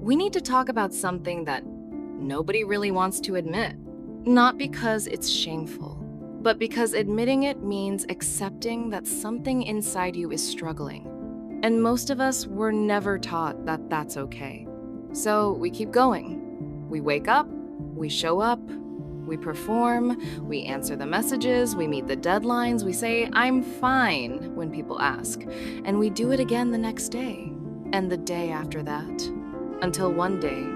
we need to talk about something that nobody really wants to admit. Not because it's shameful, but because admitting it means accepting that something inside you is struggling. And most of us were never taught that that's okay. So we keep going. We wake up, we show up, we perform, we answer the messages, we meet the deadlines, we say, "I'm fine," when people ask. And we do it again the next day, and the day after that. Until one day,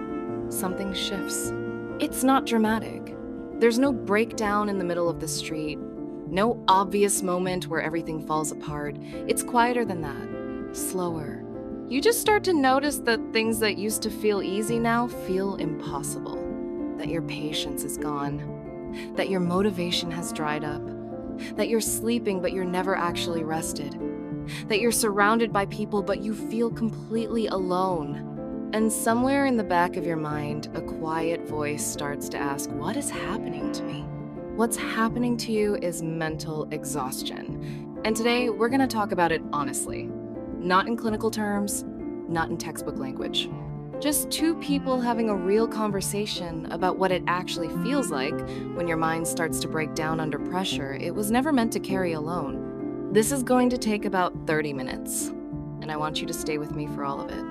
something shifts. It's not dramatic. There's no breakdown in the middle of the street, no obvious moment where everything falls apart. It's quieter than that, slower. You just start to notice that things that used to feel easy now feel impossible. That your patience is gone, that your motivation has dried up, that you're sleeping but you're never actually rested, that you're surrounded by people but you feel completely alone. And somewhere in the back of your mind, a quiet voice starts to ask, what is happening to me? What's happening to you is mental exhaustion. And today, we're going to talk about it honestly. Not in clinical terms, not in textbook language. Just two people having a real conversation about what it actually feels like when your mind starts to break down under pressure it was never meant to carry alone. This is going to take about 30 minutes, and I want you to stay with me for all of it.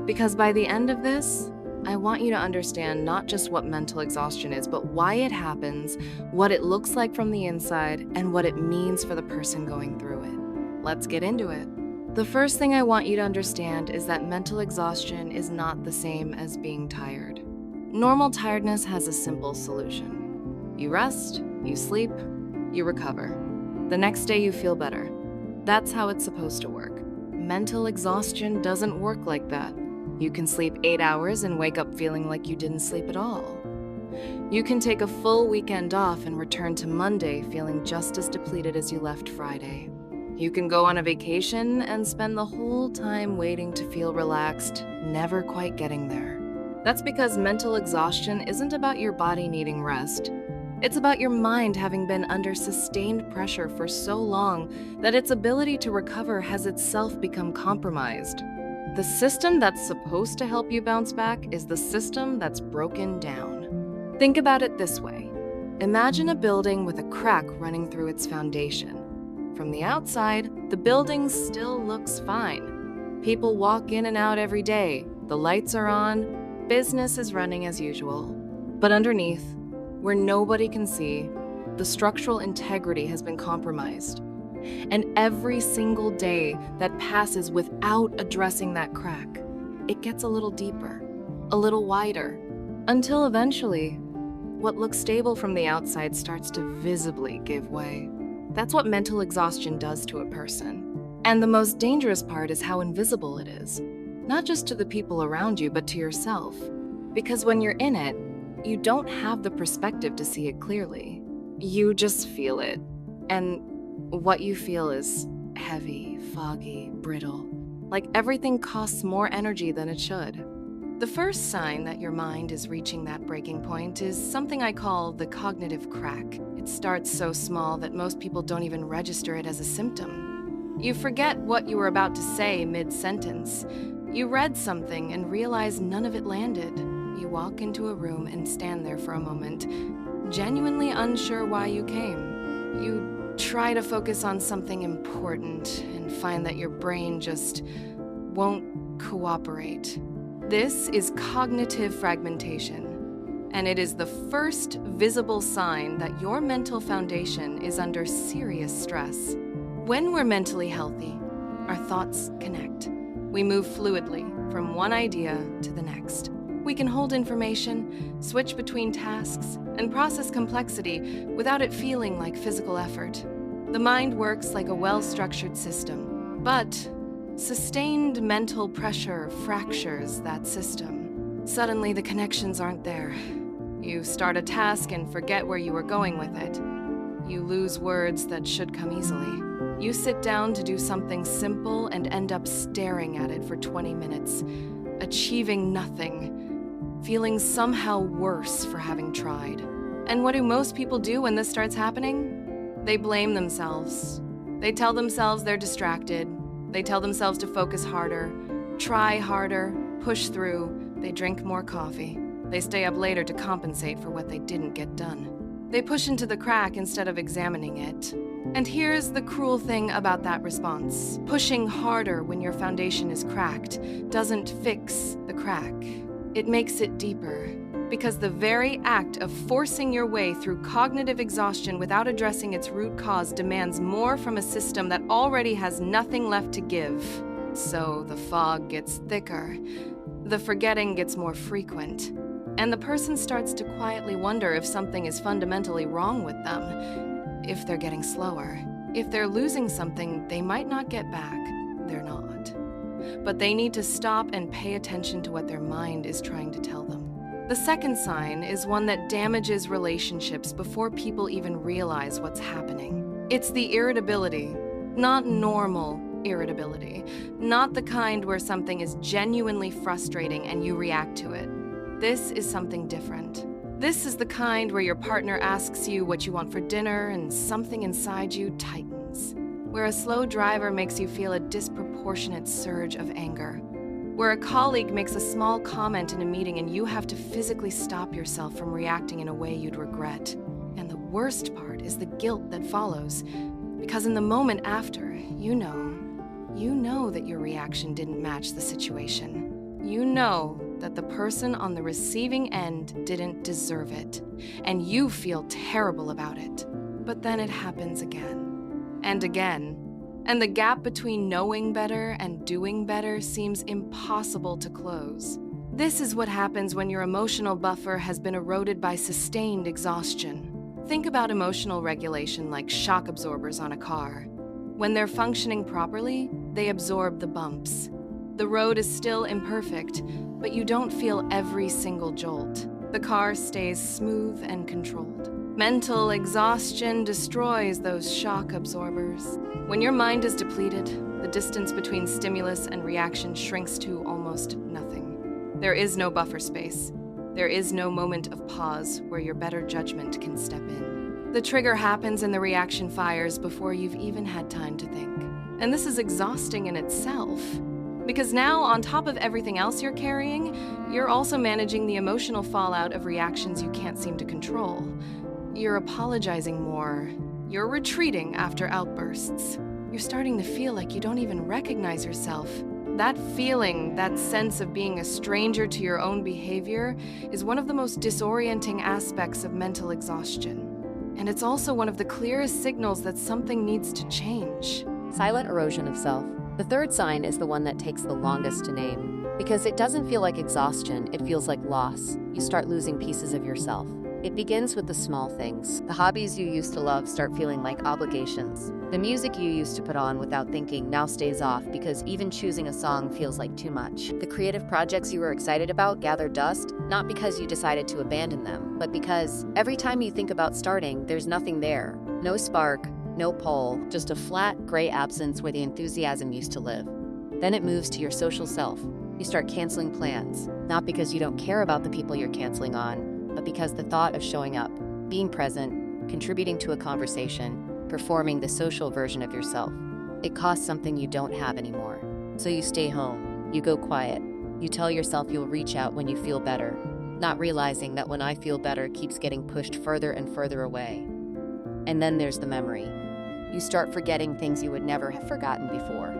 Because by the end of this, I want you to understand not just what mental exhaustion is, but why it happens, what it looks like from the inside, and what it means for the person going through it. Let's get into it. The first thing I want you to understand is that mental exhaustion is not the same as being tired. Normal tiredness has a simple solution. You rest, you sleep, you recover. The next day you feel better. That's how it's supposed to work. Mental exhaustion doesn't work like that. You can sleep 8 hours and wake up feeling like you didn't sleep at all. You can take a full weekend off and return to Monday feeling just as depleted as you left Friday. You can go on a vacation and spend the whole time waiting to feel relaxed, never quite getting there. That's because mental exhaustion isn't about your body needing rest. It's about your mind having been under sustained pressure for so long that its ability to recover has itself become compromised. The system that's supposed to help you bounce back is the system that's broken down. Think about it this way. Imagine a building with a crack running through its foundation. From the outside, the building still looks fine. People walk in and out every day, the lights are on, business is running as usual. But underneath, where nobody can see, the structural integrity has been compromised. And every single day that passes without addressing that crack, it gets a little deeper, a little wider, until eventually, what looks stable from the outside starts to visibly give way. That's what mental exhaustion does to a person. And the most dangerous part is how invisible it is. Not just to the people around you, but to yourself. Because when you're in it, you don't have the perspective to see it clearly. You just feel it. And what you feel is heavy, foggy, brittle. Like everything costs more energy than it should. The first sign that your mind is reaching that breaking point is something I call the cognitive crack. It starts so small that most people don't even register it as a symptom. You forget what you were about to say mid-sentence. You read something and realize none of it landed. You walk into a room and stand there for a moment, genuinely unsure why you came. You try to focus on something important and find that your brain just won't cooperate. This is cognitive fragmentation, and it is the first visible sign that your mental foundation is under serious stress. When we're mentally healthy, our thoughts connect. We move fluidly from one idea to the next. We can hold information, switch between tasks, and process complexity without it feeling like physical effort. The mind works like a well-structured system, but sustained mental pressure fractures that system. Suddenly, the connections aren't there. You start a task and forget where you were going with it. You lose words that should come easily. You sit down to do something simple and end up staring at it for 20 minutes, achieving nothing, feeling somehow worse for having tried. And what do most people do when this starts happening? They blame themselves. They tell themselves they're distracted. They tell themselves to focus harder, try harder, push through, They drink more coffee. They stay up later to compensate for what they didn't get done. They push into the crack instead of examining it. And here's the cruel thing about that response. Pushing harder when your foundation is cracked doesn't fix the crack. It makes it deeper. Because the very act of forcing your way through cognitive exhaustion without addressing its root cause demands more from a system that already has nothing left to give. So the fog gets thicker. The forgetting gets more frequent. And the person starts to quietly wonder if something is fundamentally wrong with them. If they're getting slower. If they're losing something they might not get back, they're not. But they need to stop and pay attention to what their mind is trying to tell them. The second sign is one that damages relationships before people even realize what's happening. It's the irritability, not normal irritability, not the kind where something is genuinely frustrating and you react to it. This is something different. This is the kind where your partner asks you what you want for dinner and something inside you tightens. Where a slow driver makes you feel a disproportionate surge of anger. Where a colleague makes a small comment in a meeting and you have to physically stop yourself from reacting in a way you'd regret. And the worst part is the guilt that follows. Because in the moment after, you know that your reaction didn't match the situation. You know that the person on the receiving end didn't deserve it. And you feel terrible about it. But then it happens again. And again. And the gap between knowing better and doing better seems impossible to close. This is what happens when your emotional buffer has been eroded by sustained exhaustion. Think about emotional regulation like shock absorbers on a car. When they're functioning properly, they absorb the bumps. The road is still imperfect, but you don't feel every single jolt. The car stays smooth and controlled. Mental exhaustion destroys those shock absorbers. When your mind is depleted, the distance between stimulus and reaction shrinks to almost nothing. There is no buffer space. There is no moment of pause where your better judgment can step in. The trigger happens and the reaction fires before you've even had time to think. And this is exhausting in itself. Because now, on top of everything else you're carrying, you're also managing the emotional fallout of reactions you can't seem to control. You're apologizing more. You're retreating after outbursts. You're starting to feel like you don't even recognize yourself. That feeling, that sense of being a stranger to your own behavior, is one of the most disorienting aspects of mental exhaustion. And it's also one of the clearest signals that something needs to change. Silent erosion of self. The third sign is the one that takes the longest to name. Because it doesn't feel like exhaustion, it feels like loss. You start losing pieces of yourself. It begins with the small things. The hobbies you used to love start feeling like obligations. The music you used to put on without thinking now stays off because even choosing a song feels like too much. The creative projects you were excited about gather dust, not because you decided to abandon them, but because every time you think about starting, there's nothing there. No spark, no pull, just a flat, gray absence where the enthusiasm used to live. Then it moves to your social self. You start canceling plans, not because you don't care about the people you're canceling on, but because the thought of showing up, being present, contributing to a conversation, performing the social version of yourself, it costs something you don't have anymore. So you stay home, you go quiet, you tell yourself you'll reach out when you feel better, not realizing that when I feel better keeps getting pushed further and further away. And then there's the memory. You start forgetting things you would never have forgotten before.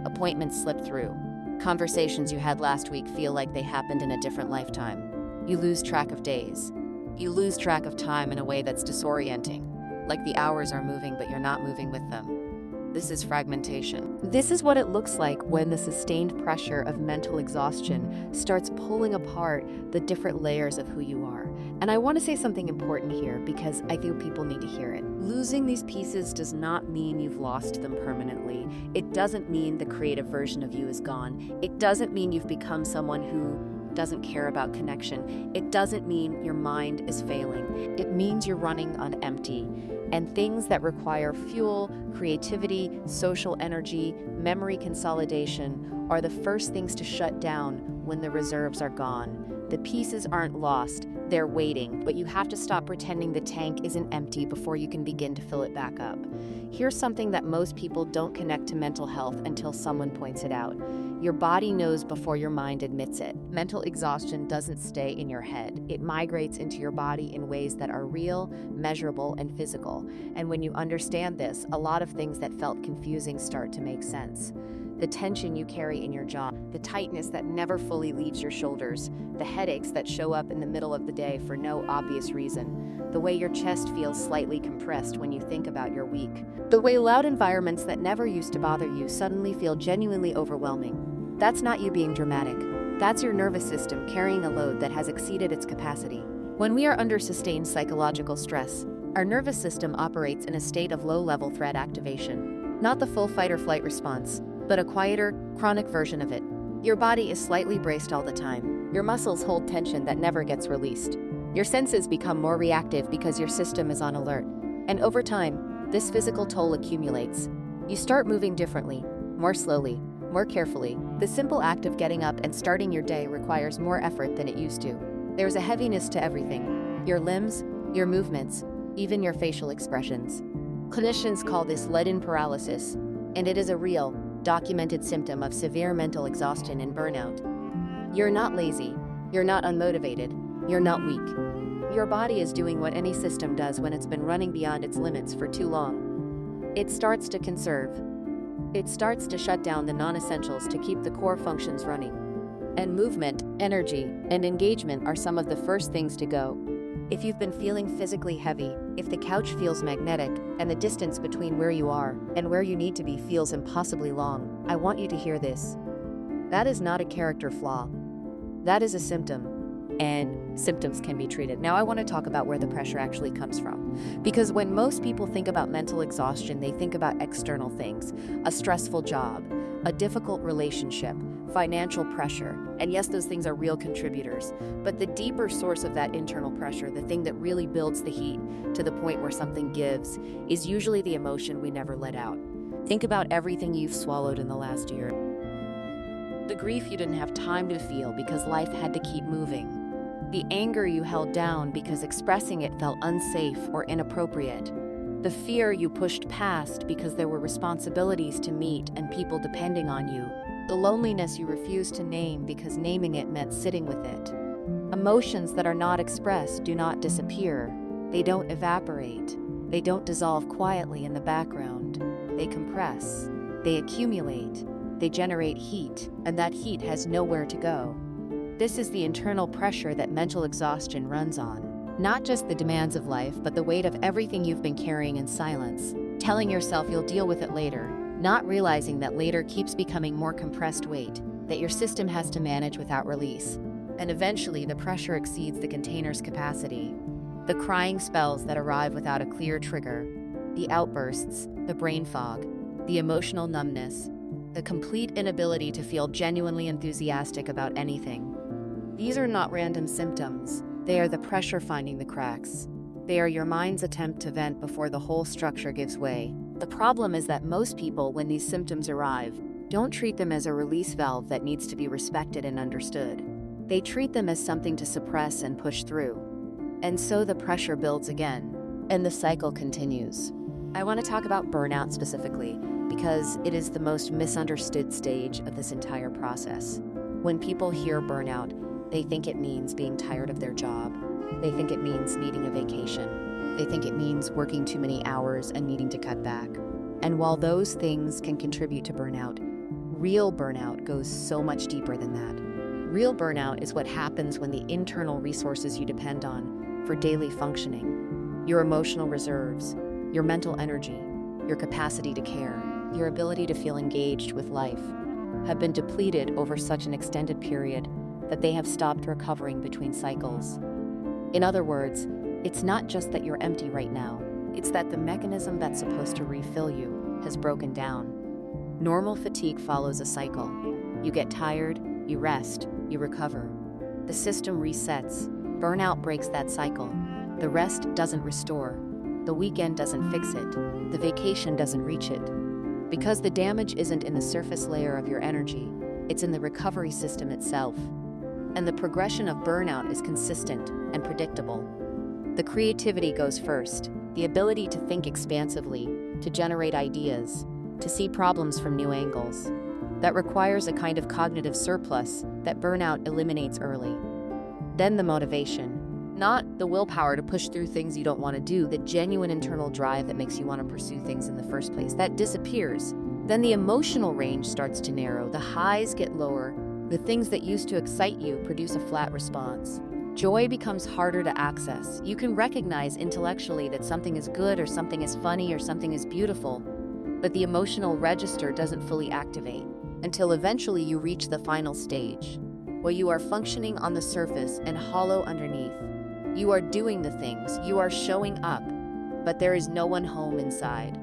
Appointments slip through. Conversations you had last week feel like they happened in a different lifetime. You lose track of days. You lose track of time in a way that's disorienting, like the hours are moving but you're not moving with them. This is fragmentation. This is what it looks like when the sustained pressure of mental exhaustion starts pulling apart the different layers of who you are. And I want to say something important here because I feel people need to hear it. Losing these pieces does not mean you've lost them permanently. It doesn't mean the creative version of you is gone. It doesn't mean you've become someone who doesn't care about connection. It doesn't mean your mind is failing. It means you're running on empty. And things that require fuel, creativity, social energy, memory consolidation are the first things to shut down when the reserves are gone. The pieces aren't lost, they're waiting, but you have to stop pretending the tank isn't empty before you can begin to fill it back up. Here's something that most people don't connect to mental health until someone points it out. Your body knows before your mind admits it. Mental exhaustion doesn't stay in your head. It migrates into your body in ways that are real, measurable, and physical. And when you understand this, a lot of things that felt confusing start to make sense. The tension you carry in your jaw, the tightness that never fully leaves your shoulders, the headaches that show up in the middle of the day for no obvious reason, the way your chest feels slightly compressed when you think about your week, the way loud environments that never used to bother you suddenly feel genuinely overwhelming. That's not you being dramatic. That's your nervous system carrying a load that has exceeded its capacity. When we are under sustained psychological stress, our nervous system operates in a state of low-level threat activation, not the full fight-or-flight response, but a quieter, chronic version of it. Your body is slightly braced all the time. Your muscles hold tension that never gets released. Your senses become more reactive because your system is on alert. And over time, this physical toll accumulates. You start moving differently, more slowly, more carefully. The simple act of getting up and starting your day requires more effort than it used to. There's a heaviness to everything. Your limbs, your movements, even your facial expressions. Clinicians call this leaden paralysis, and it is a real, documented symptom of severe mental exhaustion and burnout. You're not lazy, you're not unmotivated, you're not weak. Your body is doing what any system does when it's been running beyond its limits for too long. It starts to conserve. It starts to shut down the non-essentials to keep the core functions running. And movement, energy, and engagement are some of the first things to go. If you've been feeling physically heavy, if the couch feels magnetic, and the distance between where you are and where you need to be feels impossibly long, I want you to hear this. That is not a character flaw. That is a symptom. And symptoms can be treated. Now I want to talk about where the pressure actually comes from. Because when most people think about mental exhaustion, they think about external things, a stressful job, a difficult relationship, financial pressure. And yes, those things are real contributors. But the deeper source of that internal pressure, the thing that really builds the heat to the point where something gives, is usually the emotion we never let out. Think about everything you've swallowed in the last year. The grief you didn't have time to feel because life had to keep moving. The anger you held down because expressing it felt unsafe or inappropriate. The fear you pushed past because there were responsibilities to meet and people depending on you. The loneliness you refused to name because naming it meant sitting with it. Emotions that are not expressed do not disappear. They don't evaporate. They don't dissolve quietly in the background. They compress. They accumulate. They generate heat, and that heat has nowhere to go. This is the internal pressure that mental exhaustion runs on. Not just the demands of life, but the weight of everything you've been carrying in silence. Telling yourself you'll deal with it later, not realizing that later keeps becoming more compressed weight, that your system has to manage without release. And eventually, the pressure exceeds the container's capacity. The crying spells that arrive without a clear trigger, the outbursts, the brain fog, the emotional numbness, the complete inability to feel genuinely enthusiastic about anything. These are not random symptoms. They are the pressure finding the cracks. They are your mind's attempt to vent before the whole structure gives way. The problem is that most people, when these symptoms arrive, don't treat them as a release valve that needs to be respected and understood. They treat them as something to suppress and push through. And so the pressure builds again, and the cycle continues. I want to talk about burnout specifically, because it is the most misunderstood stage of this entire process. When people hear burnout, they think it means being tired of their job. They think it means needing a vacation. They think it means working too many hours and needing to cut back. And while those things can contribute to burnout, real burnout goes so much deeper than that. Real burnout is what happens when the internal resources you depend on for daily functioning, your emotional reserves, your mental energy, your capacity to care, your ability to feel engaged with life, have been depleted over such an extended period that they have stopped recovering between cycles. In other words, it's not just that you're empty right now, it's that the mechanism that's supposed to refill you has broken down. Normal fatigue follows a cycle. You get tired, you rest, you recover. The system resets. Burnout breaks that cycle. The rest doesn't restore. The weekend doesn't fix it. The vacation doesn't reach it. Because the damage isn't in the surface layer of your energy, it's in the recovery system itself. And the progression of burnout is consistent and predictable. The creativity goes first, the ability to think expansively, to generate ideas, to see problems from new angles. That requires a kind of cognitive surplus that burnout eliminates early. Then the motivation, not the willpower to push through things you don't want to do, the genuine internal drive that makes you want to pursue things in the first place, that disappears. Then the emotional range starts to narrow, the highs get lower, the things that used to excite you produce a flat response. Joy becomes harder to access. You can recognize intellectually that something is good or something is funny or something is beautiful, but the emotional register doesn't fully activate until eventually you reach the final stage, where you are functioning on the surface and hollow underneath. You are doing the things, you are showing up, but there is no one home inside.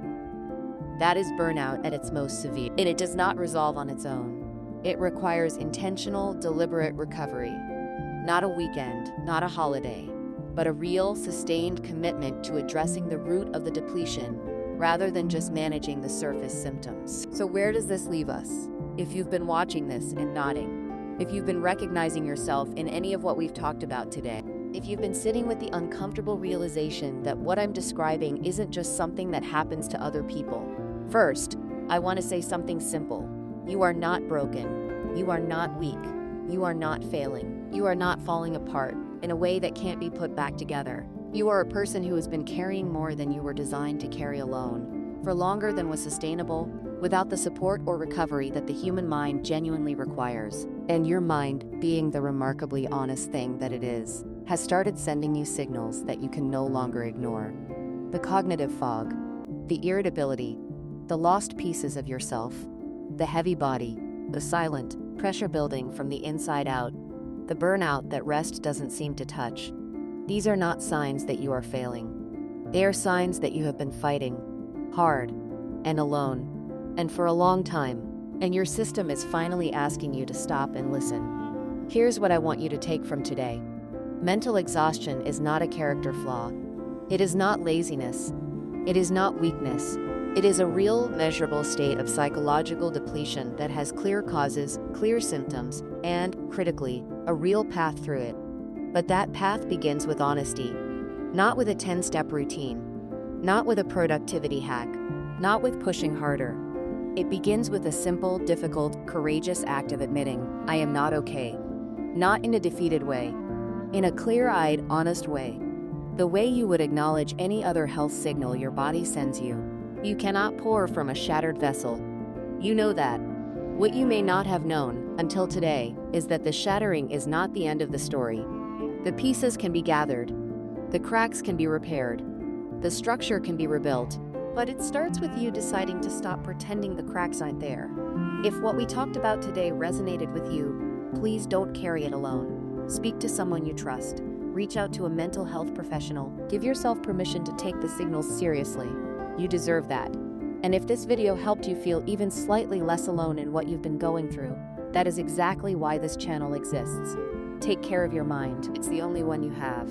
That is burnout at its most severe, and it does not resolve on its own. It requires intentional, deliberate recovery. Not a weekend, not a holiday, but a real, sustained commitment to addressing the root of the depletion rather than just managing the surface symptoms. So where does this leave us? If you've been watching this and nodding, if you've been recognizing yourself in any of what we've talked about today, if you've been sitting with the uncomfortable realization that what I'm describing isn't just something that happens to other people. First, I want to say something simple. You are not broken. You are not weak. You are not failing. You are not falling apart in a way that can't be put back together. You are a person who has been carrying more than you were designed to carry alone, for longer than was sustainable, without the support or recovery that the human mind genuinely requires. And your mind, being the remarkably honest thing that it is, has started sending you signals that you can no longer ignore. The cognitive fog, the irritability, the lost pieces of yourself, the heavy body, the silent pressure building from the inside out, the burnout that rest doesn't seem to touch. These are not signs that you are failing. They are signs that you have been fighting, hard, and alone, and for a long time, and your system is finally asking you to stop and listen. Here's what I want you to take from today. Mental exhaustion is not a character flaw. It is not laziness. It is not weakness. It is a real, measurable state of psychological depletion that has clear causes, clear symptoms, and, critically, a real path through it. But that path begins with honesty, not with a 10-step routine, not with a productivity hack, not with pushing harder. It begins with a simple, difficult, courageous act of admitting, I am not okay. Not in a defeated way, in a clear-eyed, honest way. The way you would acknowledge any other health signal your body sends you. You cannot pour from a shattered vessel. You know that. What you may not have known until today is that the shattering is not the end of the story. The pieces can be gathered. The cracks can be repaired. The structure can be rebuilt. But it starts with you deciding to stop pretending the cracks aren't there. If what we talked about today resonated with you, please don't carry it alone. Speak to someone you trust. Reach out to a mental health professional. Give yourself permission to take the signals seriously. You deserve that. And if this video helped you feel even slightly less alone in what you've been going through, that is exactly why this channel exists. Take care of your mind. It's the only one you have.